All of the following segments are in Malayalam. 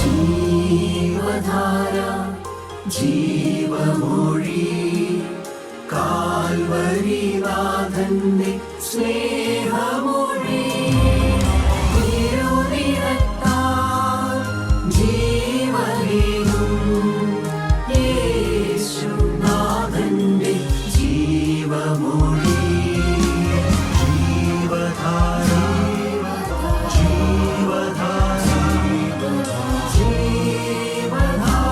ജീവധാര ജീവമൊഴി കാൽവരിനാഥന്റെ സ്നേഹമൊഴി തിരുനിറത്താൽ ജീവനേകും യേശുനാഥന്റെ ജീവമൊഴി ജീവധാര ജീവധാര ജീവധാര.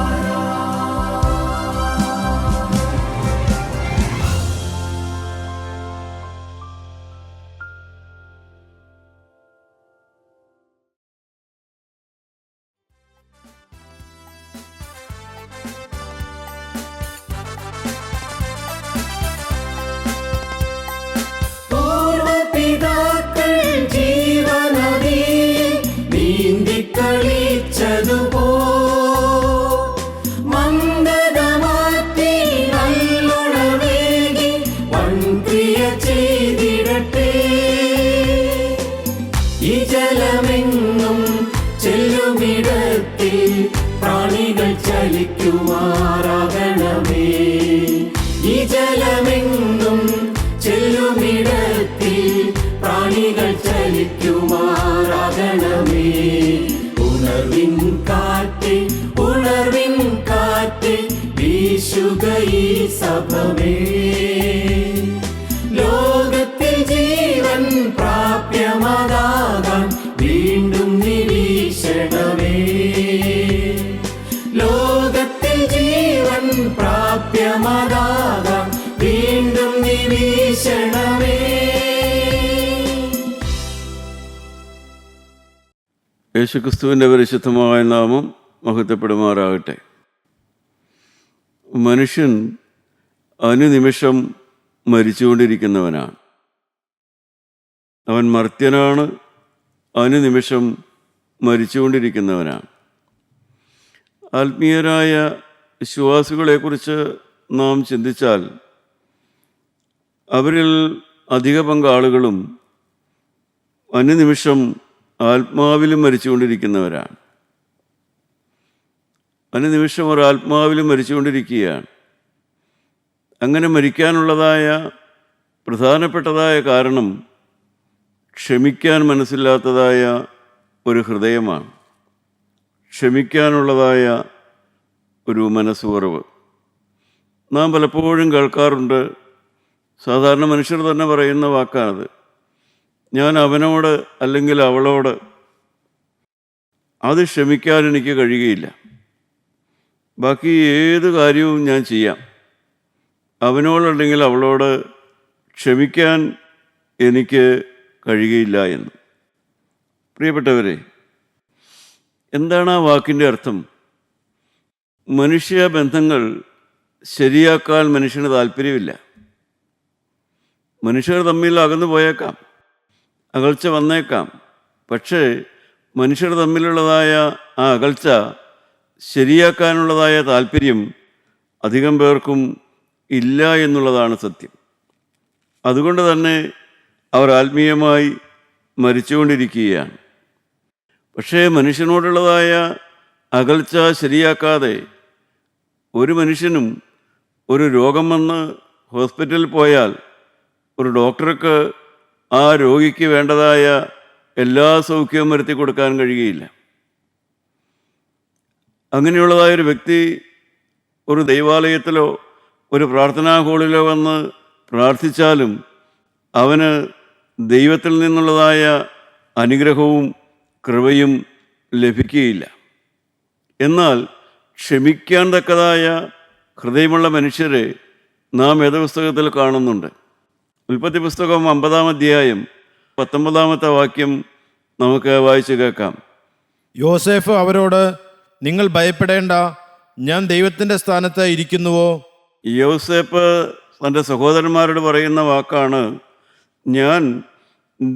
പൂർവപിതാക്കൾ ജീവനദിയിൽ നീന്തിക്കളിച്ചതുപോ മന്ദത മാറ്റി നല്ലുണർവേകി വൻക്രിയ ചെയ്തിടട്ടെ. ഈ ജലമെങ്ങും ചെല്ലുമിടത്തിൽ പ്രാണികൾ ചലിക്കുമാറാകണമേ. ഈ ജലമെങ്ങും ചെല്ലുമിടത്തിൽ പ്രാണികൾ ചലിക്കുമാറാകണമേ. ഉണർവിൻ കാറ്റ് ഉണർവിൻ കാറ്റ് വീശുക ഈ സഭമേ. ലോകത്തിൽ ജീവൻ പ്രാപ്യമതാകാൻ വീണ്ടും നിരീക്ഷണമേ. ലോകത്തിൽ ജീവൻ പ്രാപ്യമതാകാൻ വീണ്ടും നിരീക്ഷണമേ. യേശുക്രിസ്തുവിൻ്റെ പരിശുദ്ധമായ നാമം മഹത്വപ്പെടുമാറാകട്ടെ. മനുഷ്യൻ അനുനിമിഷം മരിച്ചുകൊണ്ടിരിക്കുന്നവനാണ്. അവൻ മർത്യനാണ്, അനുനിമിഷം മരിച്ചുകൊണ്ടിരിക്കുന്നവനാണ്. ആത്മീയരായ വിശ്വാസികളെക്കുറിച്ച് നാം ചിന്തിച്ചാൽ അവരിൽ അധിക പങ്കാളുകളും അനുനിമിഷം ആത്മാവിലും മരിച്ചുകൊണ്ടിരിക്കുന്നവരാണ്. അനുനിമിഷം ഒരു ആത്മാവിലും മരിച്ചുകൊണ്ടിരിക്കുകയാണ്. അങ്ങനെ മരിക്കാനുള്ളതായ പ്രധാനപ്പെട്ടതായ കാരണം ക്ഷമിക്കാൻ മനസ്സില്ലാത്തതായ ഒരു ഹൃദയമാണ്. ക്ഷമിക്കാനുള്ളതായ ഒരു മനസ്സുകുറവ് നാം പലപ്പോഴും കേൾക്കാറുണ്ട്. സാധാരണ മനുഷ്യർ തന്നെ പറയുന്ന വാക്കാണത്. ഞാൻ അവനോട് അല്ലെങ്കിൽ അവളോട് അത് ക്ഷമിക്കാൻ എനിക്ക് കഴിയുകയില്ല. ബാക്കി ഏത് കാര്യവും ഞാൻ ചെയ്യാം, അവനോടല്ലെങ്കിൽ അവളോട് ക്ഷമിക്കാൻ എനിക്ക് കഴിയുകയില്ല എന്ന്. പ്രിയപ്പെട്ടവരെ, എന്താണ് ആ വാക്കിൻ്റെ അർത്ഥം? മനുഷ്യ ബന്ധങ്ങൾ ശരിയാക്കാൻ മനുഷ്യന് താല്പര്യമില്ല. മനുഷ്യർ തമ്മിൽ അകന്നു പോയേക്കാം, അകൽച്ച വന്നേക്കാം. പക്ഷേ മനുഷ്യർ തമ്മിലുള്ളതായ ആ അകൽച്ച ശരിയാക്കാനുള്ളതായ താല്പര്യം അധികം പേർക്കും ഇല്ല എന്നുള്ളതാണ് സത്യം. അതുകൊണ്ട് തന്നെ അവർ ആത്മീയമായി മരിച്ചുകൊണ്ടിരിക്കുകയാണ്. പക്ഷേ മനുഷ്യനോടുള്ളതായ അകൽച്ച ശരിയാക്കാതെ ഒരു മനുഷ്യനും ഒരു രോഗം വന്ന് ഹോസ്പിറ്റലിൽ പോയാൽ ഒരു ഡോക്ടർക്ക് ആ രോഗിക്ക് വേണ്ടതായ എല്ലാ സൗഖ്യവും വരുത്തി കൊടുക്കാൻ കഴിയുകയില്ല. അങ്ങനെയുള്ളതായൊരു വ്യക്തി ഒരു ദൈവാലയത്തിലോ ഒരു പ്രാർത്ഥനാ ഹാളിലോ വന്ന് പ്രാർത്ഥിച്ചാലും അവന് ദൈവത്തിൽ നിന്നുള്ളതായ അനുഗ്രഹവും കൃപയും ലഭിക്കുകയില്ല. എന്നാൽ ക്ഷമിക്കാൻ തക്കതായ ഹൃദയമുള്ള മനുഷ്യരെ നാം വേദപുസ്തകത്തിൽ കാണുന്നുണ്ട്. ഉൽപ്പത്തി പുസ്തകം 50-ാം അധ്യായം 19-ാമത്തെ വാക്യം നമുക്ക് വായിച്ചു കേൾക്കാം. യോസേഫ് അവരോട്, നിങ്ങൾ ഭയപ്പെടേണ്ട, ഞാൻ ദൈവത്തിൻ്റെ സ്ഥാനത്ത് ഇരിക്കുന്നുവോ? യോസേഫ് തൻ്റെ സഹോദരന്മാരോട് പറയുന്ന വാക്കാണ്, ഞാൻ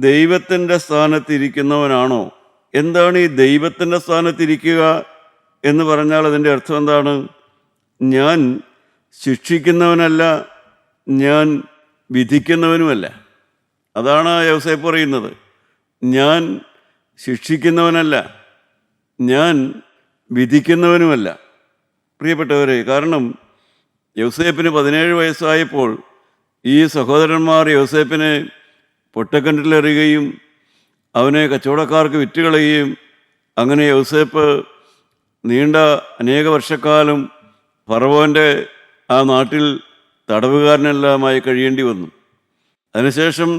ദൈവത്തിൻ്റെ സ്ഥാനത്തിരിക്കുന്നവനാണോ? എന്താണ് ഈ ദൈവത്തിൻ്റെ സ്ഥാനത്തിരിക്കുക എന്ന് പറഞ്ഞാൽ അതിൻ്റെ അർത്ഥം എന്താണ്? ഞാൻ ശിക്ഷിക്കുന്നവനല്ല, ഞാൻ വിധിക്കുന്നവനുമല്ല. അതാണ് യോസേഫ് പറയുന്നത്. ഞാൻ ശിക്ഷിക്കുന്നവനല്ല, ഞാൻ വിധിക്കുന്നവനുമല്ല. പ്രിയപ്പെട്ടവരെ, കാരണം യൗസേപ്പിന് 17 വയസ്സായപ്പോൾ ഈ സഹോദരന്മാർ യൗസേപ്പിനെ പൊട്ടക്കിണറ്റിലെറിയുകയും അവനെ കച്ചവടക്കാർക്ക് വിറ്റുകളയുകയും അങ്ങനെ യൗസേപ്പ് നീണ്ട അനേക വർഷക്കാലം ഫറവോൻ്റെ ആ നാട്ടിൽ തടവുകാരനെല്ലാമായി കഴിയേണ്ടി വന്നു. അതിനുശേഷം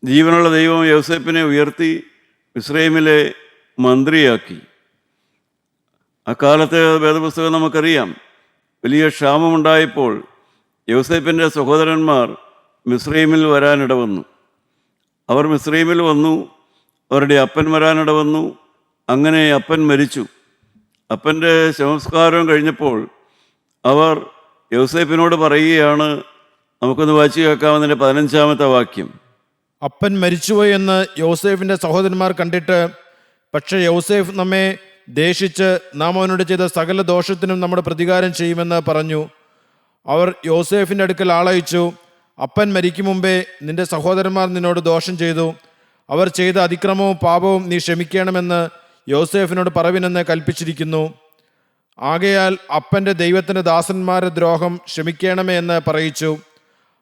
ജീവനുള്ള ദൈവം യൗസേപ്പിനെ ഉയർത്തി മിസ്രൈമിലെ മന്ത്രിയാക്കി. അക്കാലത്തെ വേദപുസ്തകം നമുക്കറിയാം. വലിയ ക്ഷാമമുണ്ടായപ്പോൾ യൗസേപ്പിൻ്റെ സഹോദരന്മാർ മിസ്രൈമിൽ വരാനിട വന്നു. അവർ മിസ്രൈമിൽ വന്നു. അവരുടെ അപ്പൻ വരാനിട വന്നു. അങ്ങനെ അപ്പൻ മരിച്ചു. അപ്പൻ്റെ ശവസംസ്കാരം കഴിഞ്ഞപ്പോൾ അവർ യൗസേപ്പിനോട് പറയുകയാണ്, നമുക്കൊന്ന് വായിച്ചു കേൾക്കാവുന്നതിൻ്റെ 15-ാമത്തെ വാക്യം. അപ്പൻ മരിച്ചുപോയി എന്ന് യോസേഫിന്റെ സഹോദരന്മാർ കണ്ടിട്ട്, പക്ഷെ യോസേഫ് നമ്മെ ദേഷിച്ച് നാം അവനോട് ചെയ്ത സകല ദോഷത്തിനും നമ്മുടെ പ്രതികാരം ചെയ്യുമെന്ന് പറഞ്ഞു. അവർ യോസേഫിൻ്റെ അടുക്കൽ ആളയച്ചു. അപ്പൻ മരിക്കും മുമ്പേ നിന്റെ സഹോദരന്മാർ നിന്നോട് ദോഷം ചെയ്തു. അവർ ചെയ്ത അതിക്രമവും പാപവും നീ ക്ഷമിക്കണമെന്ന് യോസേഫിനോട് പറവിനെന്ന് കൽപ്പിച്ചിരിക്കുന്നു. ആകയാൽ അപ്പൻ്റെ ദൈവത്തിൻ്റെ ദാസന്മാരുടെ ദ്രോഹം ക്ഷമിക്കണമേ എന്ന് പറയിച്ചു.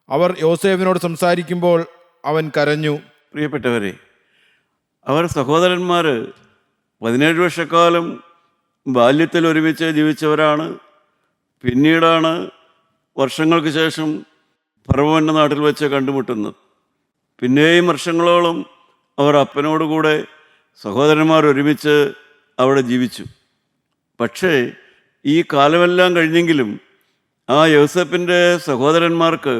അവർ യോസേഫിനോട് സംസാരിക്കുമ്പോൾ അവൻ കരഞ്ഞു. പ്രിയപ്പെട്ടവരെ, അവർ സഹോദരന്മാർ 17 വർഷക്കാലം ബാല്യത്തിൽ ഒരുമിച്ച് ജീവിച്ചവരാണ്. പിന്നീടാണ് വർഷങ്ങൾക്ക് ശേഷം ഫറവോൻ്റെ നാട്ടിൽ വെച്ച് കണ്ടുമുട്ടുന്നത്. പിന്നെയും വർഷങ്ങളോളം അവർ അപ്പനോടുകൂടെ സഹോദരന്മാർ ഒരുമിച്ച് അവിടെ ജീവിച്ചു. പക്ഷേ ഈ കാലമെല്ലാം കഴിഞ്ഞെങ്കിലും ആ യൗസേപ്പിൻ്റെ സഹോദരന്മാർക്ക്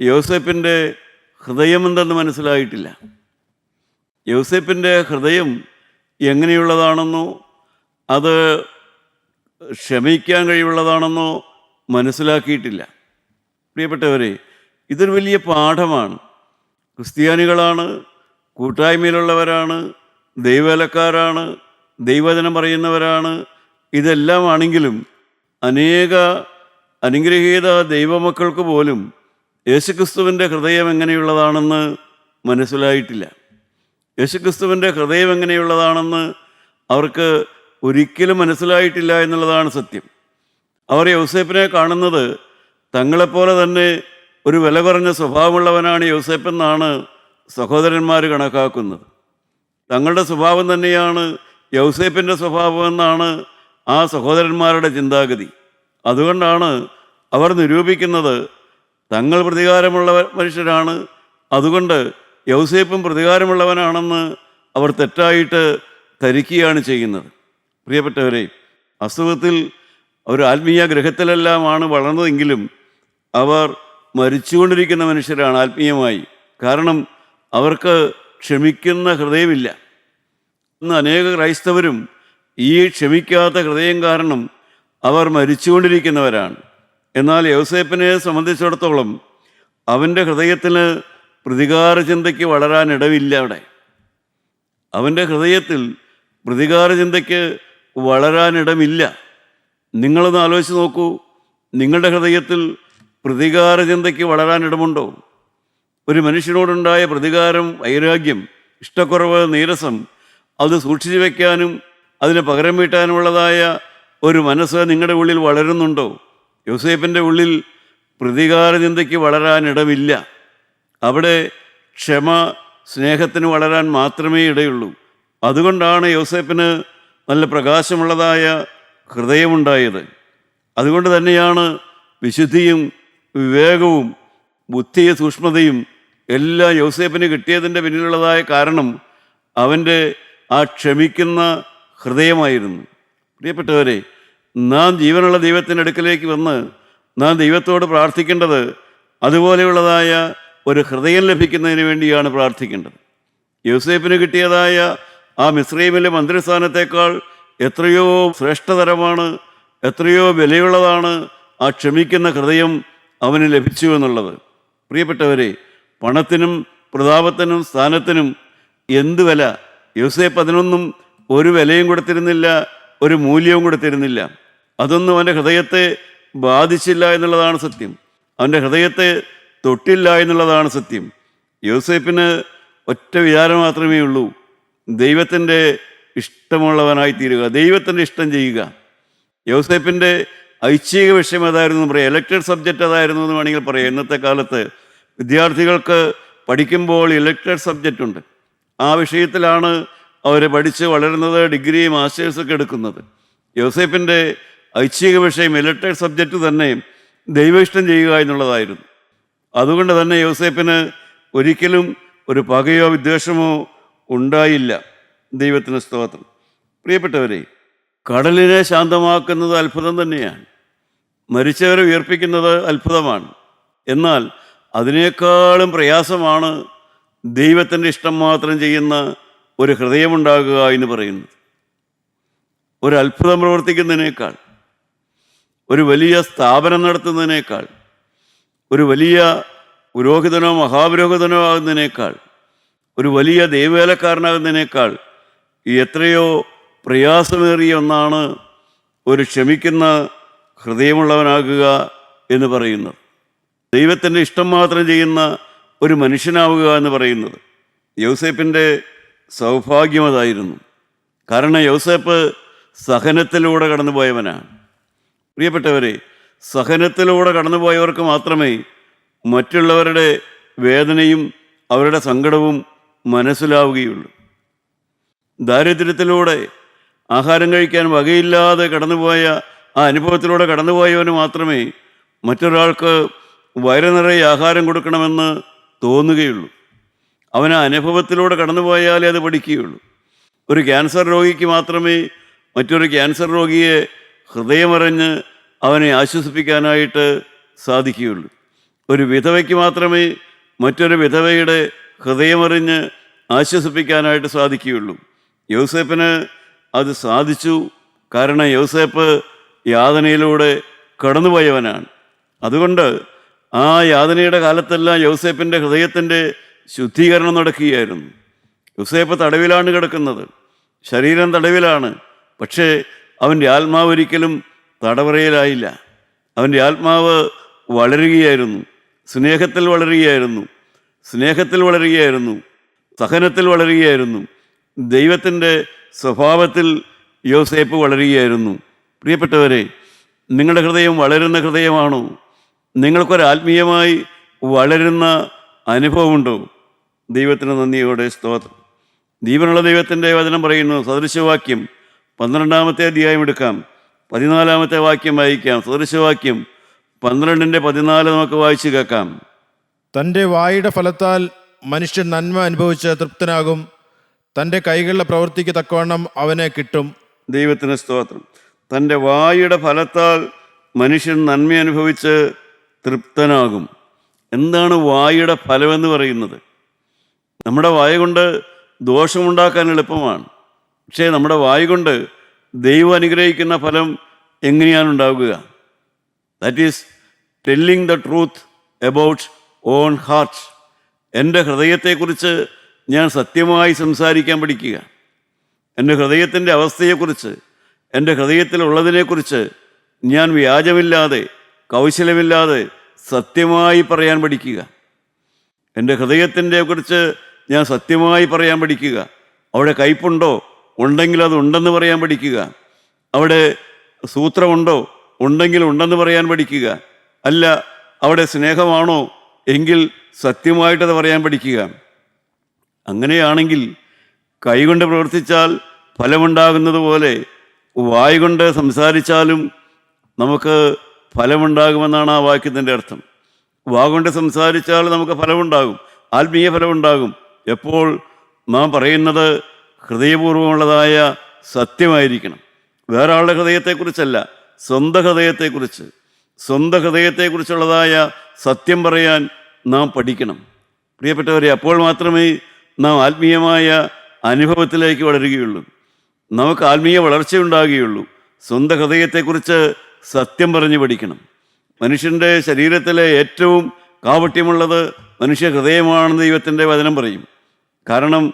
യൗസേപ്പിൻ്റെ ഹൃദയമെന്തെന്ന് മനസ്സിലായിട്ടില്ല. യൗസേപ്പിൻ്റെ ഹൃദയം എങ്ങനെയുള്ളതാണെന്നോ അത് ക്ഷമിക്കാൻ കഴിവുള്ളതാണെന്നോ മനസ്സിലാക്കിയിട്ടില്ല. പ്രിയപ്പെട്ടവരെ, ഇതൊരു വലിയ പാഠമാണ്. ക്രിസ്ത്യാനികളാണ്, കൂട്ടായ്മയിലുള്ളവരാണ്, ദൈവവേലക്കാരാണ്, ദൈവവചനം പറയുന്നവരാണ്. ഇതെല്ലാം ആണെങ്കിലും അനേക അനുഗ്രഹീത ദൈവമക്കൾക്ക് പോലും യേശുക്രിസ്തുവിൻ്റെ ഹൃദയം എങ്ങനെയുള്ളതാണെന്ന് മനസ്സിലായിട്ടില്ല. യേശുക്രിസ്തുവിൻ്റെ ഹൃദയം എങ്ങനെയുള്ളതാണെന്ന് അവർക്ക് ഒരിക്കലും മനസ്സിലായിട്ടില്ല എന്നുള്ളതാണ് സത്യം. അവർ യൗസേപ്പിനെ കാണുന്നത് തങ്ങളെപ്പോലെ തന്നെ ഒരു വില കുറഞ്ഞ സ്വഭാവമുള്ളവനാണ് യൗസേപ്പെന്നാണ് സഹോദരന്മാർ കണക്കാക്കുന്നത്. തങ്ങളുടെ സ്വഭാവം തന്നെയാണ് യൗസേപ്പിൻ്റെ സ്വഭാവമെന്നാണ് ആ സഹോദരന്മാരുടെ ചിന്താഗതി. അതുകൊണ്ടാണ് അവർ നിരൂപിക്കുന്നത് തങ്ങൾ പ്രതികാരമുള്ള മനുഷ്യരാണ്, അതുകൊണ്ട് യൗസേപ്പും പ്രതികാരമുള്ളവനാണെന്ന് അവർ തെറ്റായിട്ട് ധരിക്കുകയാണ് ചെയ്യുന്നത്. പ്രിയപ്പെട്ടവരെ, അസുഖത്തിൽ ഒരു ആത്മീയ ഗ്രഹത്തിലെല്ലാമാണ് വളർന്നതെങ്കിലും അവർ മരിച്ചുകൊണ്ടിരിക്കുന്ന മനുഷ്യരാണ് ആത്മീയമായി. കാരണം അവർക്ക് ക്ഷമിക്കുന്ന ഹൃദയമില്ല. ഇന്ന് അനേക ക്രൈസ്തവരും ഈ ക്ഷമിക്കാത്ത ഹൃദയം കാരണം അവർ മരിച്ചുകൊണ്ടിരിക്കുന്നവരാണ്. എന്നാൽ യൗസേപ്പിനെ സംബന്ധിച്ചിടത്തോളം അവൻ്റെ ഹൃദയത്തിന് പ്രതികാര ചിന്തയ്ക്ക് വളരാനിടവില്ല. അവൻ്റെ ഹൃദയത്തിൽ പ്രതികാര ചിന്തയ്ക്ക് വളരാനിടമില്ല. നിങ്ങളൊന്ന് ആലോചിച്ച് നോക്കൂ, നിങ്ങളുടെ ഹൃദയത്തിൽ പ്രതികാര ചിന്തയ്ക്ക് വളരാനിടമുണ്ടോ? ഒരു മനുഷ്യനോടുണ്ടായ പ്രതികാരം, വൈരാഗ്യം, ഇഷ്ടക്കുറവ്, നീരസം അത് സൂക്ഷിച്ചു വയ്ക്കാനും അതിന് പകരം വീട്ടാനുമുള്ളതായ ഒരു മനസ്സ് നിങ്ങളുടെ ഉള്ളിൽ വളരുന്നുണ്ടോ? യോസേപ്പിൻ്റെ ഉള്ളിൽ പ്രതികാര ചിന്തയ്ക്ക് വളരാനിടമില്ല. അവിടെ ക്ഷമ, സ്നേഹത്തിന് വളരാൻ മാത്രമേ ഇടയുള്ളൂ. അതുകൊണ്ടാണ് യോസേപ്പിന് നല്ല പ്രകാശമുള്ളതായ ഹൃദയമുണ്ടായത്. അതുകൊണ്ട് തന്നെയാണ് വിശുദ്ധിയും വിവേകവും ബുദ്ധി സൂക്ഷ്മതയും എല്ലാം യോസേപ്പിന് കിട്ടിയതിൻ്റെ പിന്നിലുള്ളതായ കാരണം അവൻ്റെ ആ ക്ഷമിക്കുന്ന ഹൃദയമായിരുന്നു. പ്രിയപ്പെട്ടവരെ, നാം ജീവനുള്ള ദൈവത്തിൻ്റെ അടുക്കലേക്ക് വന്ന് നാം ദൈവത്തോട് പ്രാർത്ഥിക്കേണ്ടത് അതുപോലെയുള്ളതായ ഒരു ഹൃദയം ലഭിക്കുന്നതിന് വേണ്ടിയാണ് പ്രാർത്ഥിക്കേണ്ടത്. യോസേപ്പിന് കിട്ടിയതായ ആ മിസ്രൈമിലെ മന്ത്രിസ്ഥാനത്തേക്കാൾ എത്രയോ ശ്രേഷ്ഠതരമാണ്, എത്രയോ വിലയുള്ളതാണ് ആ ക്ഷമിക്കുന്ന ഹൃദയം അവന് ലഭിച്ചു എന്നുള്ളത്. പ്രിയപ്പെട്ടവരെ, പണത്തിനും പ്രതാപത്തിനും സ്ഥാനത്തിനും എന്ത് വില? യോസേപ്പ് അതിനൊന്നും ഒരു വിലയും കൊടുത്തിരുന്നില്ല, ഒരു മൂല്യവും കൊടുത്തിരുന്നില്ല. അതൊന്നും അവൻ്റെ ഹൃദയത്തെ ബാധിച്ചില്ല എന്നുള്ളതാണ് സത്യം. അവൻ്റെ ഹൃദയത്തെ തൊട്ടില്ല എന്നുള്ളതാണ് സത്യം. യോസേപ്പിന് ഒറ്റ വിചാരം മാത്രമേ ഉള്ളൂ, ദൈവത്തിൻ്റെ ഇഷ്ടമുള്ളവനായി തീരുക, ദൈവത്തിൻ്റെ ഇഷ്ടം ചെയ്യുക. യൗസേപ്പിൻ്റെ ഐച്ഛിക വിഷയം അതായിരുന്നു എന്ന് പറയാം, ഇലക്റ്റഡ് സബ്ജക്റ്റ് അതായിരുന്നു എന്ന് വേണമെങ്കിൽ പറയാം. ഇന്നത്തെ കാലത്ത് വിദ്യാർത്ഥികൾക്ക് പഠിക്കുമ്പോൾ ഇലക്റ്റഡ് സബ്ജക്റ്റ് ഉണ്ട്. ആ വിഷയത്തിലാണ് അവർ പഠിച്ച് വളരുന്നത്, ഡിഗ്രി മാസ്റ്റേഴ്സൊക്കെ എടുക്കുന്നത്. യൗസേപ്പിൻ്റെ ഐച്ഛിക വിഷയം ഇലക്റ്റഡ് സബ്ജക്റ്റ് തന്നെ ദൈവ ഇഷ്ടം ചെയ്യുക എന്നുള്ളതായിരുന്നു. അതുകൊണ്ട് തന്നെ യൗസേപ്പിന് ഒരിക്കലും ഒരു പകയോ വിദ്വേഷമോ ഉണ്ടായില്ല. ദൈവത്തിന് സ്തോത്രം. പ്രിയപ്പെട്ടവരെ, കടലിനെ ശാന്തമാക്കുന്നത് അത്ഭുതം തന്നെയാണ്, മരിച്ചവരെ ഉയർപ്പിക്കുന്നത് അത്ഭുതമാണ്. എന്നാൽ അതിനേക്കാളും പ്രയാസമാണ് ദൈവത്തിൻ്റെ ഇഷ്ടം മാത്രം ചെയ്യുന്ന ഒരു ഹൃദയമുണ്ടാകുക എന്ന് പറയുന്നത്. ഒരു അത്ഭുതം പ്രവർത്തിക്കുന്നതിനേക്കാൾ, ഒരു വലിയ സ്ഥാപനം നടത്തുന്നതിനേക്കാൾ, ഒരു വലിയ പുരോഹിതനോ മഹാപുരോഹിതനോ ആകുന്നതിനേക്കാൾ, ഒരു വലിയ ദൈവവേലക്കാരനാകുന്നതിനേക്കാൾ എത്രയോ പ്രയാസമേറിയ ഒന്നാണ് ഒരു ക്ഷമിക്കുന്ന ഹൃദയമുള്ളവനാകുക എന്ന് പറയുന്നത്. ദൈവത്തിൻ്റെ ഇഷ്ടം മാത്രം ചെയ്യുന്ന ഒരു മനുഷ്യനാവുക എന്ന് പറയുന്നത് യൗസേപ്പിൻ്റെ സൗഭാഗ്യം അതായിരുന്നു. കാരണം യൗസേപ്പ് സഹനത്തിലൂടെ കടന്നുപോയവനാണ്. പ്രിയപ്പെട്ടവരെ, സഹനത്തിലൂടെ കടന്നുപോയവർക്ക് മാത്രമേ മറ്റുള്ളവരുടെ വേദനയും അവരുടെ സങ്കടവും മനസ്സിലാവുകയുള്ളൂ. ദാരിദ്ര്യത്തിലൂടെ ആഹാരം കഴിക്കാൻ വകയില്ലാതെ കടന്നുപോയ ആ അനുഭവത്തിലൂടെ കടന്നുപോയവന് മാത്രമേ മറ്റൊരാൾക്ക് വയറ് നിറയെ ആഹാരം കൊടുക്കണമെന്ന് തോന്നുകയുള്ളൂ. അവൻ ആ അനുഭവത്തിലൂടെ കടന്നുപോയാലേ അത് പഠിക്കുകയുള്ളൂ. ഒരു ക്യാൻസർ രോഗിക്ക് മാത്രമേ മറ്റൊരു ക്യാൻസർ രോഗിയെ ഹൃദയമറിഞ്ഞ് അവനെ ആശ്വസിപ്പിക്കാനായിട്ട് സാധിക്കുകയുള്ളൂ. ഒരു വിധവയ്ക്ക് മാത്രമേ മറ്റൊരു വിധവയുടെ ഹൃദയമറിഞ്ഞ് ആശ്വസിപ്പിക്കാനായിട്ട് സാധിക്കുകയുള്ളൂ. യൗസേപ്പിന് അത് സാധിച്ചു. കാരണം യൗസേപ്പ് യാതനയിലൂടെ കടന്നുപോയവനാണ്. അതുകൊണ്ട് ആ യാതനയുടെ കാലത്തെല്ലാം യൗസേപ്പിൻ്റെ ഹൃദയത്തിൻ്റെ ശുദ്ധീകരണം നടക്കുകയായിരുന്നു. യൗസേപ്പ് തടവിലാണ് കിടക്കുന്നത്, ശരീരം തടവിലാണ്. പക്ഷേ അവൻ്റെ ആത്മാവ് ഒരിക്കലും തടവറയിലായില്ല. അവൻ്റെ ആത്മാവ് വളരുകയായിരുന്നു, സ്നേഹത്തിൽ വളരുകയായിരുന്നു, സ്നേഹത്തിൽ വളരുകയായിരുന്നു, സഹനത്തിൽ വളരുകയായിരുന്നു, ദൈവത്തിൻ്റെ സ്വഭാവത്തിൽ യോസേപ്പ് വളരുകയായിരുന്നു. പ്രിയപ്പെട്ടവരെ, നിങ്ങളുടെ ഹൃദയം വളരുന്ന ഹൃദയമാണോ? നിങ്ങൾക്കൊരാത്മീയമായി വളരുന്ന അനുഭവമുണ്ടോ? ദൈവത്തിന് നന്ദിയോടെ സ്തോത്രം. ജീവനുള്ള ദൈവത്തിൻ്റെ വചനം പറയുന്നു, സദൃശവാക്യം 12-ാമത്തെ അധ്യായം എടുക്കാം, 14-ാമത്തെ വാക്യം വായിക്കാം. സദൃശവാക്യം 12:14 നമുക്ക് വായിച്ചു കേൾക്കാം. തൻ്റെ വായുടെ ഫലത്താൽ മനുഷ്യൻ നന്മ അനുഭവിച്ച് തൃപ്തനാകും, തൻ്റെ കൈകളുടെ പ്രവൃത്തിക്ക് തക്കവണ്ണം അവനെ കിട്ടും. ദൈവത്തിന് സ്തോത്രം. തൻ്റെ വായുടെ ഫലത്താൽ മനുഷ്യൻ നന്മ അനുഭവിച്ച് തൃപ്തനാകും. എന്താണ് വായുടെ ഫലമെന്ന് പറയുന്നത്? നമ്മുടെ വായ കൊണ്ട് ദോഷമുണ്ടാക്കാൻ എളുപ്പമാണ്. പക്ഷേ നമ്മുടെ വായ കൊണ്ട് ദൈവം അനുഗ്രഹിക്കുന്ന ഫലം എങ്ങനെയാണ് ഉണ്ടാവുക? That is telling the truth about on heart. എൻ്റെ ഹൃദയത്തെക്കുറിച്ച് ഞാൻ സത്യമായി സംസാരിക്കാൻ പഠിക്കുക. എൻ്റെ ഹൃദയത്തിൻ്റെ അവസ്ഥയെക്കുറിച്ച്, എൻ്റെ ഹൃദയത്തിലുള്ളതിനെക്കുറിച്ച് ഞാൻ വ്യാജമില്ലാതെ, കൗശലമില്ലാതെ സത്യമായി പറയാൻ പഠിക്കുക. എൻ്റെ ഹൃദയത്തിൻ്റെ കുറിച്ച് ഞാൻ സത്യമായി പറയാൻ പഠിക്കുക. അവിടെ കയ്പുണ്ടോ? ഉണ്ടെങ്കിൽ അത് ഉണ്ടെന്ന് പറയാൻ പഠിക്കുക. അവിടെ സൂത്രമുണ്ടോ? ഉണ്ടെങ്കിൽ ഉണ്ടെന്ന് പറയാൻ പഠിക്കുക. അല്ല, അവിടെ സ്നേഹമാണോ? എങ്കിൽ സത്യമായിട്ടത് പറയാൻ പഠിക്കുക. അങ്ങനെയാണെങ്കിൽ കൈകൊണ്ട് പ്രവർത്തിച്ചാൽ ഫലമുണ്ടാകുന്നത് പോലെ വായ കൊണ്ട് സംസാരിച്ചാലും നമുക്ക് ഫലമുണ്ടാകുമെന്നാണ് ആ വാക്യത്തിൻ്റെ അർത്ഥം. വാ കൊണ്ട് സംസാരിച്ചാൽ നമുക്ക് ഫലമുണ്ടാകും, ആത്മീയ ഫലമുണ്ടാകും. എപ്പോൾ നാം പറയുന്നത് ഹൃദയപൂർവ്വമുള്ളതായ സത്യമായിരിക്കണം. വേറെ ആളുടെ ഹൃദയത്തെക്കുറിച്ചല്ല, സ്വന്തം ഹൃദയത്തെക്കുറിച്ച്, സ്വന്തം ഹൃദയത്തെക്കുറിച്ചുള്ളതായ സത്യം പറയാൻ നാം പഠിക്കണം. പ്രിയപ്പെട്ടവരെ, അപ്പോൾ മാത്രമേ നാം ആത്മീയമായ അനുഭവത്തിലേക്ക് വളരുകയുള്ളൂ, നമുക്ക് ആത്മീയ വളർച്ചയുണ്ടാകുകയുള്ളൂ. സ്വന്തം ഹൃദയത്തെക്കുറിച്ച് സത്യം പറഞ്ഞ് പഠിക്കണം. മനുഷ്യൻ്റെ ശരീരത്തിലെ ഏറ്റവും കാപട്യമുള്ളത് മനുഷ്യ ഹൃദയമാണെന്ന് ദൈവത്തിൻ്റെ വചനം പറയും. കാരണം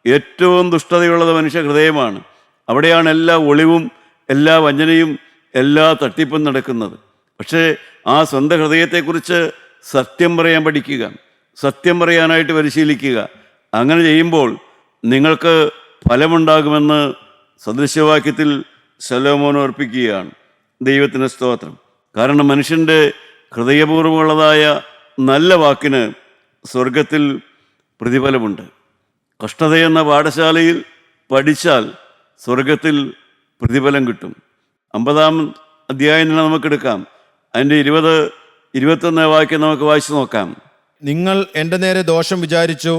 ഏറ്റവും ദുഷ്ടതയുള്ളത് മനുഷ്യ ഹൃദയമാണ്. അവിടെയാണ് എല്ലാ ഒളിവും, എല്ലാ വഞ്ചനയും, എല്ലാ തട്ടിപ്പും നടക്കുന്നത്. പക്ഷേ ആ സ്വന്തം ഹൃദയത്തെക്കുറിച്ച് സത്യം പറയാൻ പഠിക്കുക, സത്യം പറയാനായിട്ട് പരിശീലിക്കുക. അങ്ങനെ ചെയ്യുമ്പോൾ നിങ്ങൾക്ക് ഫലമുണ്ടാകുമെന്ന് സദൃശവാക്യത്തിൽ ശലോമോൻ ഓർപ്പിക്കുകയാണ്. ദൈവത്തിന് സ്തോത്രം. കാരണം മനുഷ്യൻ്റെ ഹൃദയപൂർവ്വമുള്ളതായ നല്ല വാക്കിന് സ്വർഗത്തിൽ പ്രതിഫലമുണ്ട്. കഷ്ടതയെന്ന പാഠശാലയിൽ പഠിച്ചാൽ സ്വർഗത്തിൽ പ്രതിഫലം കിട്ടും. 50-ാം അധ്യായം തന്നെ നമുക്കെടുക്കാം. അതിൻ്റെ 20-21 വാക്യം നമുക്ക് വായിച്ചു നോക്കാം. നിങ്ങൾ എൻ്റെ നേരെ ദോഷം വിചാരിച്ചു,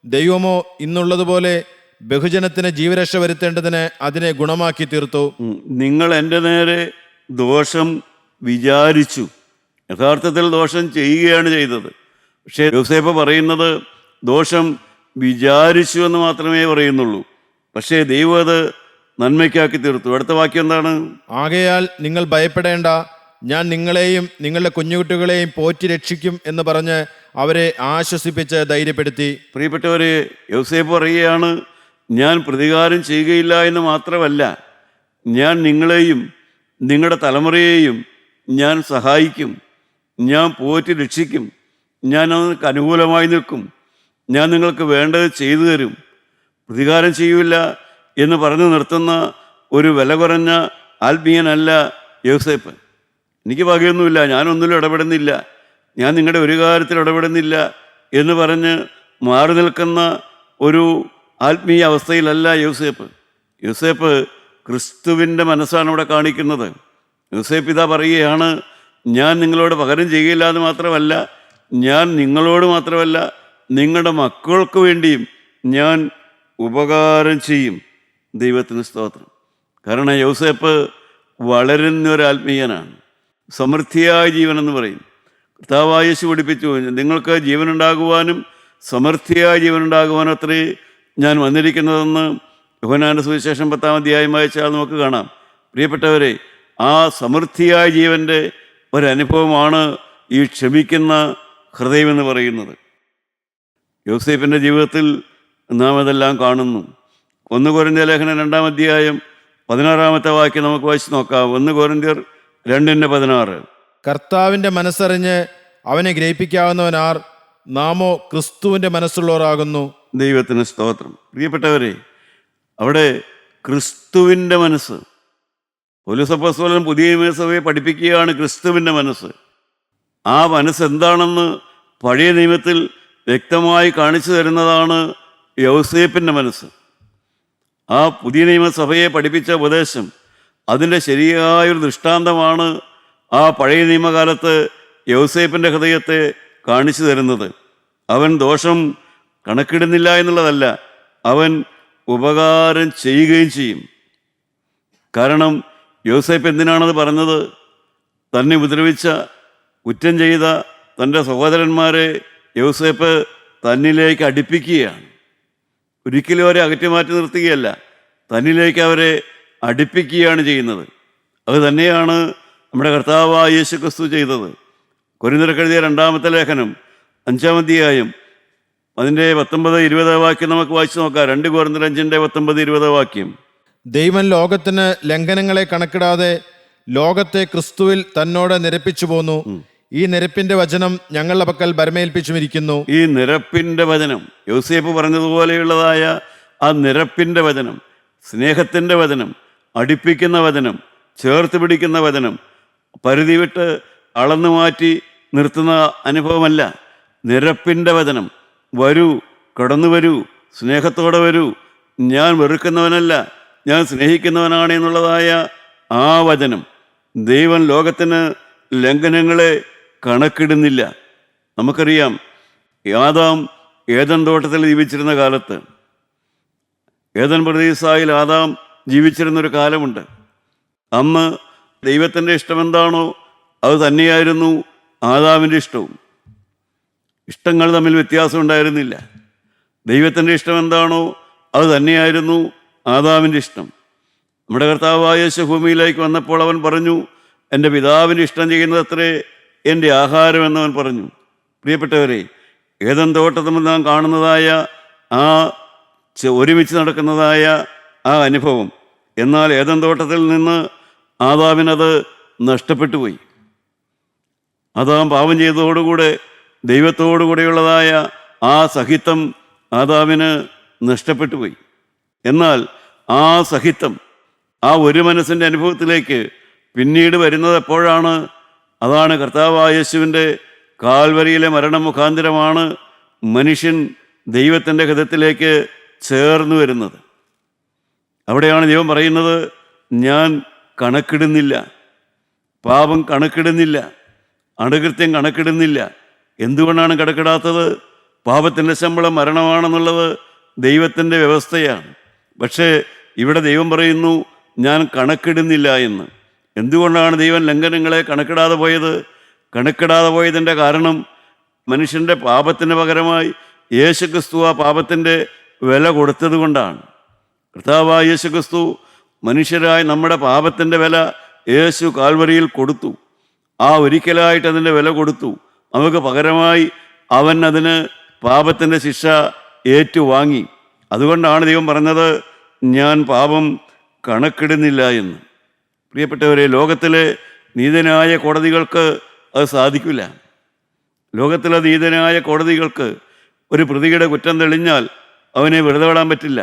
ദൈവമോ ഇന്നുള്ളതുപോലെ ബഹുജനത്തിന് ജീവരക്ഷ വരുത്തേണ്ടതിന് അതിനെ ഗുണമാക്കി തീർത്തു. നിങ്ങൾ എൻ്റെ നേരെ ദോഷം വിചാരിച്ചു. യഥാർത്ഥത്തിൽ ദോഷം ചെയ്യുകയാണ് ചെയ്തത്. പക്ഷേ യോസേപ്പ് പറയുന്നത് ദോഷം വിചാരിച്ചു എന്ന് മാത്രമേ പറയുന്നുള്ളൂ. പക്ഷേ ദൈവം അത് നന്മയ്ക്കാക്കി തീർത്തു. അടുത്ത വാക്യം എന്താണ്? ആകയാൽ നിങ്ങൾ ഭയപ്പെടേണ്ട, ഞാൻ നിങ്ങളെയും നിങ്ങളുടെ കുഞ്ഞുകുട്ടികളെയും പോറ്റി രക്ഷിക്കും എന്ന് പറഞ്ഞ് അവരെ ആശ്വസിപ്പിച്ച് ധൈര്യപ്പെടുത്തി. പ്രിയപ്പെട്ടവരെ, യോസേപ്പ് പറയുകയാണ്, ഞാൻ പ്രതികാരം ചെയ്യുകയില്ല എന്ന് മാത്രമല്ല, ഞാൻ നിങ്ങളെയും നിങ്ങളുടെ തലമുറയെയും ഞാൻ സഹായിക്കും, ഞാൻ പോറ്റി രക്ഷിക്കും, ഞാൻ നിങ്ങൾക്ക് അനുകൂലമായി നിൽക്കും, ഞാൻ നിങ്ങൾക്ക് വേണ്ടത് ചെയ്തു തരും. പ്രതികാരം ചെയ്യില്ല എന്ന് പറഞ്ഞു നിർത്തുന്ന ഒരു വില കുറഞ്ഞ ആത്മീയനല്ല യോസേപ്പ്. എനിക്ക് വകയൊന്നുമില്ല, ഞാനൊന്നിലും ഇടപെടുന്നില്ല, ഞാൻ നിങ്ങളുടെ ഒരു കാര്യത്തിൽ ഇടപെടുന്നില്ല എന്ന് പറഞ്ഞ് മാറി നിൽക്കുന്ന ഒരു ആത്മീയ അവസ്ഥയിലല്ല യോസേപ്പ്. യോസേപ്പ് ക്രിസ്തുവിൻ്റെ മനസ്സാണ് ഇവിടെ കാണിക്കുന്നത്. യോസേപ്പ് ഇതാ പറയുകയാണ്, ഞാൻ നിങ്ങളോട് പകരം ചെയ്യുകയില്ല എന്ന് മാത്രമല്ല, ഞാൻ നിങ്ങളോട് മാത്രമല്ല നിങ്ങളുടെ മക്കൾക്ക് വേണ്ടിയും ഞാൻ ഉപകാരം ചെയ്യും. ദൈവത്തിന് സ്തോത്രം. കാരണം യോസേപ്പ് വളരുന്നൊരാത്മീയനാണ്. സമൃദ്ധിയായ ജീവനെന്ന് പറയും. കർത്താവായ യേശു പഠിപ്പിച്ചു, നിങ്ങൾക്ക് ജീവനുണ്ടാകുവാനും സമൃദ്ധിയായ ജീവനുണ്ടാകുവാനും അത്രേ ഞാൻ വന്നിരിക്കുന്നതെന്ന് യോഹന്നാന്റെ സുവിശേഷം 10-ാം അധ്യായം വായിച്ചാൽ നമുക്ക് കാണാം. പ്രിയപ്പെട്ടവരെ, ആ സമൃദ്ധിയായ ജീവൻ്റെ ഒരനുഭവമാണ് ഈ ക്ഷമിക്കുന്ന ഹൃദയമെന്ന് പറയുന്നത്. യോസേപ്പിൻ്റെ ജീവിതത്തിൽ നാം അതെല്ലാം കാണുന്നു. 1 കൊരിന്ത്യർ ലേഖനം 2-ാം അധ്യായം 16-ാമത്തെ വാക്യം നമുക്ക് വായിച്ച് നോക്കാം. 1 കൊരിന്ത്യർ 2:16. കർത്താവിൻ്റെ മനസ്സറിഞ്ഞ് അവനെ ഗ്രഹിപ്പിക്കാവുന്നവനാർ, നാമോ ക്രിസ്തുവിൻ്റെ മനസ്സുള്ളവരാകുന്നു. ദൈവത്തിന് സ്തോത്രം. പ്രിയപ്പെട്ടവരെ, അവിടെ ക്രിസ്തുവിൻ്റെ മനസ്സ്, പൗലോസ് അപ്പോസ്തലൻ പുതിയ നിയമസഭയെ പഠിപ്പിക്കുകയാണ് ക്രിസ്തുവിൻ്റെ മനസ്സ്. ആ മനസ്സ് എന്താണെന്ന് പഴയ നിയമത്തിൽ വ്യക്തമായി കാണിച്ചു തരുന്നതാണ് യൗസേപ്പിൻ്റെ മനസ്സ്. ആ പുതിയ നിയമസഭയെ പഠിപ്പിച്ച ഉപദേശം, അതിൻ്റെ ശരിയായൊരു ദൃഷ്ടാന്തമാണ് ആ പഴയ നിയമകാലത്ത് യൗസേപ്പിൻ്റെ ഹൃദയത്തെ കാണിച്ചു തരുന്നത്. അവൻ ദോഷം കണക്കിടുന്നില്ല എന്നുള്ളതല്ല, അവൻ ഉപകാരം ചെയ്യുകയും ചെയ്യും. കാരണം യോസേപ്പ് എന്തിനാണത് പറഞ്ഞത്? തന്നെ ഉപദ്രവിച്ച, കുറ്റം ചെയ്ത തൻ്റെ സഹോദരന്മാരെ യോസേപ്പ് തന്നിലേക്ക് അടുപ്പിക്കുകയാണ്. ഒരിക്കലും അവരെ അകറ്റി മാറ്റി നിർത്തുകയല്ല, തന്നിലേക്ക് അവരെ അടുപ്പിക്കുകയാണ് ചെയ്യുന്നത്. അത് തന്നെയാണ് നമ്മുടെ കർത്താവായ യേശു ക്രിസ്തു ചെയ്തത്. കൊരിന്ത്യർക്ക് എഴുതിയ 2-ാമത്തെ ലേഖനം 5-ാം അധ്യായം അതിൻ്റെ 19-20 വാക്യം നമുക്ക് വായിച്ചു നോക്കാം. 2 കൊരിന്ത്യർ 5:19-20 വാക്യം. ദൈവം ലോകത്തിന് ലംഘനങ്ങളെ കണക്കിടാതെ ലോകത്തെ ക്രിസ്തുവിൽ തന്നോട് നിരപ്പിച്ചു പോന്നു. ഈ നിരപ്പിന്റെ വചനം ഞങ്ങളുടെ പക്കൽ ഭരമേൽപ്പിച്ചുമിരിക്കുന്നു. ഈ നിരപ്പിൻ്റെ വചനം, യോസേപ്പ് പറഞ്ഞതുപോലെയുള്ളതായ ആ നിരപ്പിൻ്റെ വചനം, സ്നേഹത്തിൻ്റെ വചനം, അടുപ്പിക്കുന്ന വചനം, ചേർത്ത് പിടിക്കുന്ന വചനം, പരിധി വിട്ട് അളന്നു മാറ്റി നിർത്തുന്ന അനുഭവമല്ല. നിരപ്പിൻ്റെ വചനം. വരൂ, കടന്നു വരൂ, സ്നേഹത്തോടെ വരൂ, ഞാൻ വെറുക്കുന്നവനല്ല, ഞാൻ സ്നേഹിക്കുന്നവനാണ് എന്നുള്ളതായ ആ വചനം. ദൈവം ലോകത്തിന് ലംഘനങ്ങളെ കണക്കിടുന്നില്ല. നമുക്കറിയാം, ആദാം ഏദൻ തോട്ടത്തിൽ ജീവിച്ചിരുന്ന കാലത്ത്, ഏദൻ പ്രദേശായിൽ ആദാം ജീവിച്ചിരുന്നൊരു കാലമുണ്ട്. അന്ന് ദൈവത്തിൻ്റെ ഇഷ്ടമെന്താണോ അത് തന്നെയായിരുന്നു ആദാമിൻ്റെ ഇഷ്ടവും. ഇഷ്ടങ്ങൾ തമ്മിൽ വ്യത്യാസം ഉണ്ടായിരുന്നില്ല. ദൈവത്തിൻ്റെ ഇഷ്ടം എന്താണോ അത് തന്നെയായിരുന്നു ആദാമിൻ്റെ ഇഷ്ടം. നമ്മുടെ കർത്താവായ യേശു ഭൂമിയിലേക്ക് വന്നപ്പോൾ അവൻ പറഞ്ഞു, എൻ്റെ പിതാവിൻ്റെ ഇഷ്ടം ചെയ്യുന്നത് അത്രേ എൻ്റെ ആഹാരം എന്നവൻ പറഞ്ഞു. പ്രിയപ്പെട്ടവരെ, ഏദൻ തോട്ടത്തിൽ നാം കാണുന്നതായ ആ ഒരുമിച്ച് നടക്കുന്നതായ ആ അനുഭവം, എന്നാൽ ഏദൻ തോട്ടത്തിൽ നിന്ന് ആദാമിനത് നഷ്ടപ്പെട്ടു പോയി. ആദാം പാപം ചെയ്തതോടുകൂടെ ദൈവത്തോടുകൂടെയുള്ളതായ ആ സഹിത്വം ആദാമിന് നഷ്ടപ്പെട്ടു പോയി. എന്നാൽ ആ സഹിത്വം, ആ ഒരു മനസ്സിൻ്റെ അനുഭവത്തിലേക്ക് പിന്നീട് വരുന്നത് എപ്പോഴാണ്? അതാണ് കർത്താവായ യേശുവിൻ്റെ കാൽവരിയിലെ മരണം മുഖാന്തരമാണ് മനുഷ്യൻ ദൈവത്തിൻ്റെ ഹൃദയത്തിലേക്ക് ചേർന്ന് വരുന്നത്. അവിടെയാണ് ദൈവം പറയുന്നത്, ഞാൻ കണക്കിടുന്നില്ല, പാപം കണക്കിടുന്നില്ല, അണുകൃത്യം കണക്കിടുന്നില്ല. എന്തുകൊണ്ടാണ് കണക്കിടാത്തത്? പാപത്തിൻ്റെ ശമ്പളം മരണമാണെന്നുള്ളത് ദൈവത്തിൻ്റെ വ്യവസ്ഥയാണ്. പക്ഷേ ഇവിടെ ദൈവം പറയുന്നു, ഞാൻ കണക്കിടുന്നില്ല എന്ന്. എന്തുകൊണ്ടാണ് ദൈവം ലംഘനങ്ങളെ കണക്കിടാതെ പോയത്? കണക്കിടാതെ പോയതിൻ്റെ കാരണം മനുഷ്യൻ്റെ പാപത്തിന് പകരമായി യേശുക്രിസ്തു ആ പാപത്തിൻ്റെ വില കൊടുത്തത് കൊണ്ടാണ്. കർത്താവായ യേശുക്രിസ്തു മനുഷ്യരായി നമ്മുടെ പാപത്തിൻ്റെ വില യേശു കാൽവരിയിൽ കൊടുത്തു. ആ ഒരിക്കലായിട്ട് അതിൻ്റെ വില കൊടുത്തു. നമുക്ക് പകരമായി അവൻ അതിന് പാപത്തിൻ്റെ ശിക്ഷ ഏറ്റുവാങ്ങി. അതുകൊണ്ടാണ് ദൈവം പറഞ്ഞത്, ഞാൻ പാപം കണക്കിടുന്നില്ല എന്ന്. പ്രിയപ്പെട്ടവരെ, ലോകത്തിലെ നീതനായ കോടതികൾക്ക് അത് സാധിക്കില്ല. ലോകത്തിലെ നീതനായ കോടതികൾക്ക് ഒരു പ്രതിയുടെ കുറ്റം തെളിഞ്ഞാൽ അവനെ വെറുതെ വിടാൻ പറ്റില്ല.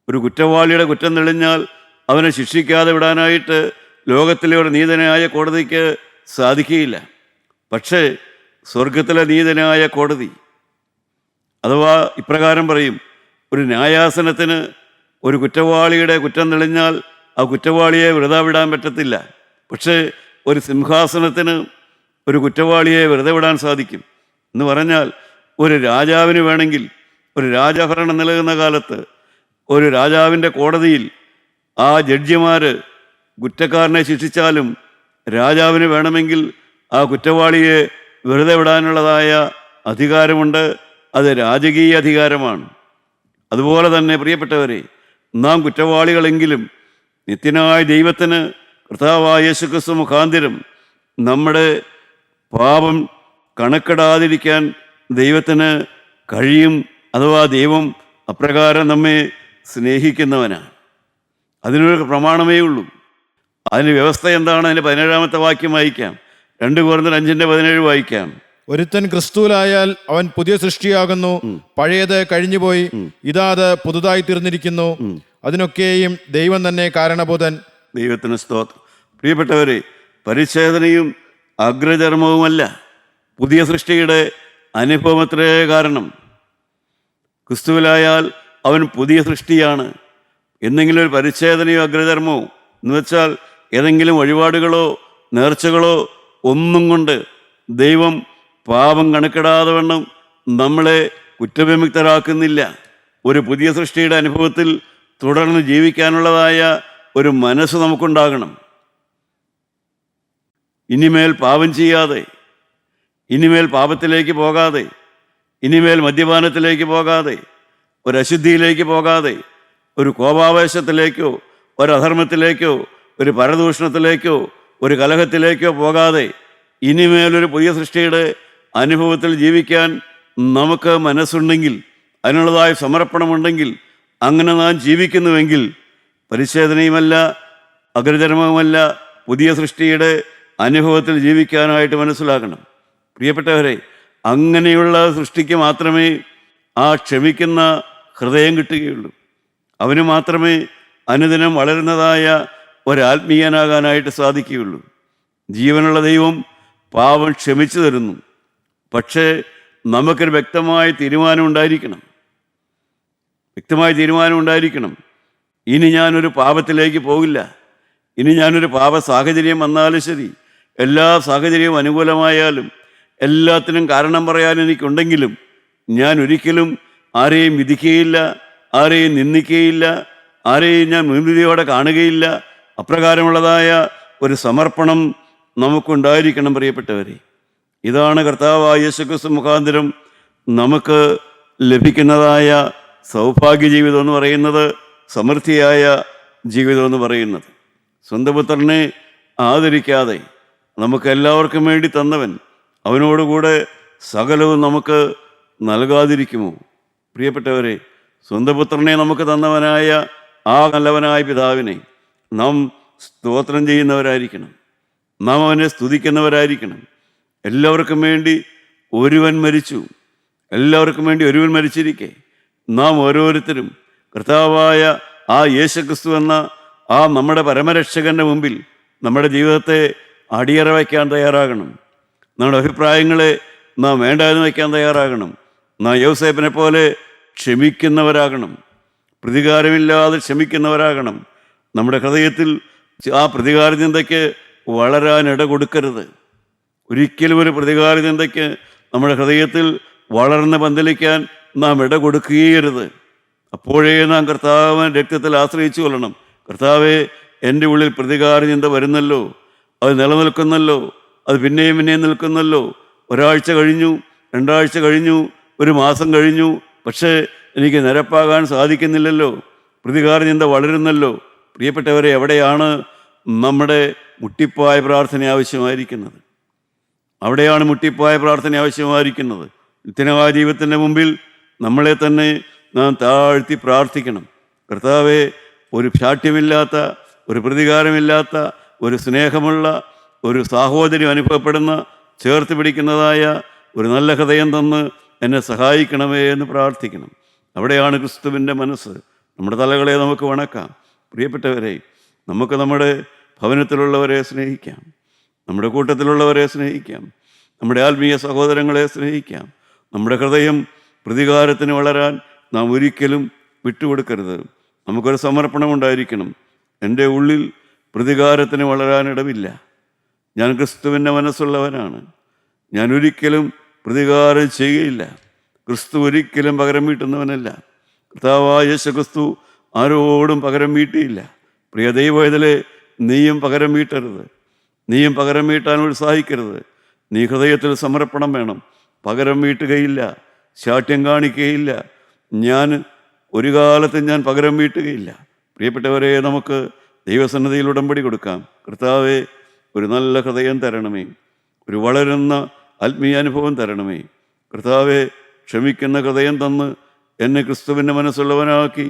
ഒരു കുറ്റവാളിയുടെ കുറ്റം തെളിഞ്ഞാൽ അവനെ ശിക്ഷിക്കാതെ വിടാനായിട്ട് ലോകത്തിലെ ഒരു നീതനായ കോടതിക്ക് സാധിക്കുകയില്ല. പക്ഷേ സ്വർഗത്തിലെ നീതനായ കോടതി, അഥവാ ഇപ്രകാരം പറയും, ഒരു ന്യായാസനത്തിന് ഒരു കുറ്റവാളിയുടെ കുറ്റം തെളിഞ്ഞാൽ ആ കുറ്റവാളിയെ വെറുതെ വിടാൻ പറ്റത്തില്ല. പക്ഷേ ഒരു സിംഹാസനത്തിന് ഒരു കുറ്റവാളിയെ വെറുതെ വിടാൻ സാധിക്കും. എന്ന് പറഞ്ഞാൽ ഒരു രാജാവിന് വേണമെങ്കിൽ, ഒരു രാജഭരണം നിലനിന്ന കാലത്ത് ഒരു രാജാവിൻ്റെ കോടതിയിൽ ആ ജഡ്ജിമാർ കുറ്റക്കാരനെ ശിക്ഷിച്ചാലും രാജാവിന് വേണമെങ്കിൽ ആ കുറ്റവാളിയെ വെറുതെ വിടാനുള്ളതായ അധികാരമുണ്ട്. അത് രാജകീയ അധികാരമാണ്. അതുപോലെ തന്നെ പ്രിയപ്പെട്ടവരെ, നാം കുറ്റവാളികളെങ്കിലും നിത്യനായ ദൈവത്തിന് കർത്താവായ യേശുക്രിസ്തു മുഖാന്തരം നമ്മുടെ പാപം കണക്കിടാതിരിക്കാൻ ദൈവത്തിന് കഴിയും. അഥവാ ദൈവം അപ്രകാരം നമ്മെ സ്നേഹിക്കുന്നവനാണ്. അതിനൊരു പ്രമാണമേ ഉള്ളൂ. അതിന് വ്യവസ്ഥ എന്താണ്? അതിൻ്റെ 17-ാമത്തെ വാക്യം വായിക്കാം. 2 കൊരിന്ത്യർ 5:17 വായിക്കാം. ഒരുത്തൻ ക്രിസ്തുവിലായാൽ അവൻ പുതിയ സൃഷ്ടിയാകുന്നു, പഴയത് കഴിഞ്ഞുപോയി, ഇതാ അത് പുതുതായി തീർന്നിരിക്കുന്നു. അതിനൊക്കെയും ദൈവം തന്നെ കാരണബോധൻ. ദൈവത്തിന് സ്തോത്രം. പ്രിയപ്പെട്ടവരെ, പരിച്ഛേദനയും അഗ്രചർമ്മവുമല്ല പുതിയ സൃഷ്ടിയുടെ അനുഭവമത്രേ കാരണം. ക്രിസ്തുവിലായാൽ അവൻ പുതിയ സൃഷ്ടിയാണ്. എന്തെങ്കിലും ഒരു പരിച്ഛേദനയോ അഗ്രചർമ്മമോ എന്ന് വെച്ചാൽ ഏതെങ്കിലും വഴിപാടുകളോ നേർച്ചകളോ ഒന്നും കൊണ്ട് ദൈവം പാപം കണക്കിടാതെ വണ്ണം നമ്മളെ കുറ്റവിമുക്തരാക്കുന്നില്ല. ഒരു പുതിയ സൃഷ്ടിയുടെ അനുഭവത്തിൽ തുടർന്ന് ജീവിക്കാനുള്ളതായ ഒരു മനസ്സ് നമുക്കുണ്ടാകണം. ഇനിമേൽ പാപം ചെയ്യാതെ, ഇനിമേൽ പാപത്തിലേക്ക് പോകാതെ, ഇനിമേൽ മദ്യപാനത്തിലേക്ക് പോകാതെ, ഒരു അശുദ്ധിയിലേക്ക് പോകാതെ, ഒരു കോപാവേശത്തിലേക്കോ ഒരു അധർമ്മത്തിലേക്കോ ഒരു പരദൂഷണത്തിലേക്കോ ഒരു കലഹത്തിലേക്കോ പോകാതെ ഇനിമേലൊരു പുതിയ സൃഷ്ടിയുടെ അനുഭവത്തിൽ ജീവിക്കാൻ നമുക്ക് മനസ്സുണ്ടെങ്കിൽ, അതിനുള്ളതായ സമർപ്പണമുണ്ടെങ്കിൽ, അങ്ങനെ നാം ജീവിക്കുന്നുവെങ്കിൽ പരിച്ഛേദനയുമല്ല അഗ്രചർമ്മവുമല്ല പുതിയ സൃഷ്ടിയുടെ അനുഭവത്തിൽ ജീവിക്കാനായിട്ട് മനസ്സിലാക്കണം. പ്രിയപ്പെട്ടവരെ, അങ്ങനെയുള്ള സൃഷ്ടിക്ക് മാത്രമേ ആ ക്ഷമിക്കുന്ന ഹൃദയം കിട്ടുകയുള്ളൂ. അവന് മാത്രമേ അനുദിനം വളരുന്നതായ ഒരാത്മീയനാകാനായിട്ട് സാധിക്കുകയുള്ളൂ. ജീവനുള്ള ദൈവം പാപം ക്ഷമിച്ചു തരുന്നു. പക്ഷേ നമുക്കൊരു വ്യക്തമായ തീരുമാനം ഉണ്ടായിരിക്കണം. ഇനി ഞാനൊരു പാപത്തിലേക്ക് പോകില്ല. ഇനി ഞാനൊരു പാപ സാഹചര്യം വന്നാലും ശരി, എല്ലാ സാഹചര്യവും അനുകൂലമായാലും എല്ലാത്തിനും കാരണം പറയാൻ എനിക്കുണ്ടെങ്കിലും ഞാൻ ഒരിക്കലും ആരെയും വിധിക്കുകയില്ല, ആരെയും നിന്ദിക്കുകയില്ല, ആരെയും ഞാൻ മുൻവിധിയോടെ കാണുകയില്ല. അപ്രകാരമുള്ളതായ ഒരു സമർപ്പണം നമുക്കുണ്ടായിരിക്കണം. പ്രിയപ്പെട്ടവരെ, ഇതാണ് കർത്താവായ യേശുക്രിസ്തു മുഖാന്തരം നമുക്ക് ലഭിക്കുന്നതായ സൗഭാഗ്യ ജീവിതം എന്ന് പറയുന്നത്, സമൃദ്ധിയായ ജീവിതം എന്ന് പറയുന്നത്. സ്വന്തം പുത്രനെ ആദരിക്കാതെ നമുക്ക് എല്ലാവർക്കും വേണ്ടി തന്നവൻ അവനോടുകൂടെ സകലവും നമുക്ക് നൽകാതിരിക്കുമോ? പ്രിയപ്പെട്ടവരെ, സ്വന്തം പുത്രനെ നമുക്ക് തന്നവനായ ആ നല്ലവനായ പിതാവിനെ നാം സ്തോത്രം ചെയ്യുന്നവരായിരിക്കണം. നാം അവനെ സ്തുതിക്കുന്നവരായിരിക്കണം. എല്ലാവർക്കും വേണ്ടി ഒരുവൻ മരിച്ചു. എല്ലാവർക്കും വേണ്ടി ഒരുവൻ മരിച്ചിരിക്കെ നാം ഓരോരുത്തരും കർത്താവായ ആ യേശുക്രിസ്തു എന്ന ആ നമ്മുടെ പരമരക്ഷകൻ്റെ മുമ്പിൽ നമ്മുടെ ജീവിതത്തെ അടിയറ വയ്ക്കാൻ തയ്യാറാകണം. നമ്മുടെ അഭിപ്രായങ്ങളെ നാം വേണ്ട എന്ന് വയ്ക്കാൻ തയ്യാറാകണം. നാം യോസേപ്പിനെ പോലെ ക്ഷമിക്കുന്നവരാകണം, പ്രതികാരമില്ലാതെ ക്ഷമിക്കുന്നവരാകണം. നമ്മുടെ ഹൃദയത്തിൽ ആ പ്രതികാര ചിന്തയ്ക്ക് വളരാൻ ഇട കൊടുക്കരുത്. ഒരിക്കലും ഒരു പ്രതികാര ചിന്തയ്ക്ക് നമ്മുടെ ഹൃദയത്തിൽ വളർന്ന് പന്തലിക്കാൻ നാം ഇട കൊടുക്കുകയരുത്. അപ്പോഴേ നാം കർത്താവിൻ്റെ രക്തത്തിൽ ആശ്രയിച്ചു കൊള്ളണം. കർത്താവേ, എൻ്റെ ഉള്ളിൽ പ്രതികാര ചിന്ത വരുന്നല്ലോ, അത് നിലനിൽക്കുന്നല്ലോ, അത് പിന്നെയും പിന്നെയും നിൽക്കുന്നല്ലോ. ഒരാഴ്ച കഴിഞ്ഞു, 2 ആഴ്ച കഴിഞ്ഞു, 1 മാസം കഴിഞ്ഞു, പക്ഷേ എനിക്ക് നിരപ്പാകാൻ സാധിക്കുന്നില്ലല്ലോ. പ്രതികാര ചിന്ത വളരുന്നല്ലോ. പ്രിയപ്പെട്ടവരെ, എവിടെയാണ് നമ്മുടെ മുട്ടിപ്പായ പ്രാർത്ഥന ആവശ്യമായിരിക്കുന്നത്? അവിടെയാണ് മുട്ടിപ്പായ പ്രാർത്ഥന ആവശ്യമായിരിക്കുന്നത്. നിത്യമായ ദൈവത്തിൻ്റെ മുമ്പിൽ നമ്മളെ തന്നെ നാം താഴ്ത്തി പ്രാർത്ഥിക്കണം. കർത്താവെ, ഒരു ശാഠ്യമില്ലാത്ത, ഒരു പ്രതികാരമില്ലാത്ത, ഒരു സ്നേഹമുള്ള, ഒരു സാഹോദര്യം അനുഭവപ്പെടുന്ന, ചേർത്ത് പിടിക്കുന്നതായ ഒരു നല്ല ഹൃദയം തന്ന് എന്നെ സഹായിക്കണമേ എന്ന് പ്രാർത്ഥിക്കണം. അവിടെയാണ് ക്രിസ്തുവിൻ്റെ മനസ്സ്. നമ്മുടെ തലകളെ നമുക്ക് വണക്കാം. പ്രിയപ്പെട്ടവരെ, നമുക്ക് നമ്മുടെ ഭവനത്തിലുള്ളവരെ സ്നേഹിക്കാം, നമ്മുടെ കൂട്ടത്തിലുള്ളവരെ സ്നേഹിക്കാം, നമ്മുടെ ആത്മീയ സഹോദരങ്ങളെ സ്നേഹിക്കാം. നമ്മുടെ ഹൃദയം പ്രതികാരത്തിന് വളരാൻ നാം ഒരിക്കലും വിട്ടുകൊടുക്കരുത്. നമുക്കൊരു സമർപ്പണമുണ്ടായിരിക്കണം. എൻ്റെ ഉള്ളിൽ പ്രതികാരത്തിന് വളരാനിടമില്ല. ഞാൻ ക്രിസ്തുവിൻ്റെ മനസ്സുള്ളവനാണ്. ഞാൻ ഒരിക്കലും പ്രതികാരം ചെയ്യുകയില്ല. ക്രിസ്തു ഒരിക്കലും പകരം വീട്ടുന്നവനല്ല. കർത്താവായ യേശു ക്രിസ്തു ആരോടും പകരം വീട്ടിയില്ല. പ്രിയ ദൈവവേദലേ, നീയും പകരം വീട്ടരുത്. നീയും പകരം വീട്ടാൻ ഉത്സാഹിക്കരുത്. നീ ഹൃദയത്തിൽ സമർപ്പണം വേണം. പകരം വീട്ടുകയില്ല, ശാഠ്യം കാണിക്കുകയില്ല. ഞാൻ ഒരു കാലത്തും ഞാൻ പകരം വീട്ടുകയില്ല. പ്രിയപ്പെട്ടവരെ, നമുക്ക് ദൈവസന്നിധിയിൽ ഉടമ്പടി കൊടുക്കാം. കർത്താവേ, ഒരു നല്ല ഹൃദയം തരണമേ, ഒരു വളരുന്ന ആത്മീയ അനുഭവം തരണമേ. കർത്താവെ, ക്ഷമിക്കുന്ന ഹൃദയം തന്ന് എന്നെ ക്രിസ്തുവിൻ്റെ മനസ്സുള്ളവനാക്കി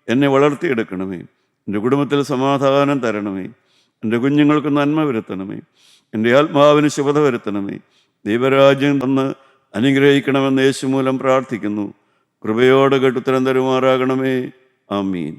എന്നെ വളർത്തിയെടുക്കണമേ. എൻ്റെ കുടുംബത്തിൽ സമാധാനം തരണമേ. എൻ്റെ കുഞ്ഞുങ്ങൾക്ക് നന്മ വരുത്തണമേ. എൻ്റെ ആത്മാവിന് ശുഭത വരുത്തണമേ. ദൈവരാജ്യം തന്ന് അനുഗ്രഹിക്കണമെന്ന് യേശു മൂലം പ്രാർത്ഥിക്കുന്നു. കൃപയോട് കേട്ടുത്തരം തരുമാറാകണമേ. ആമീൻ.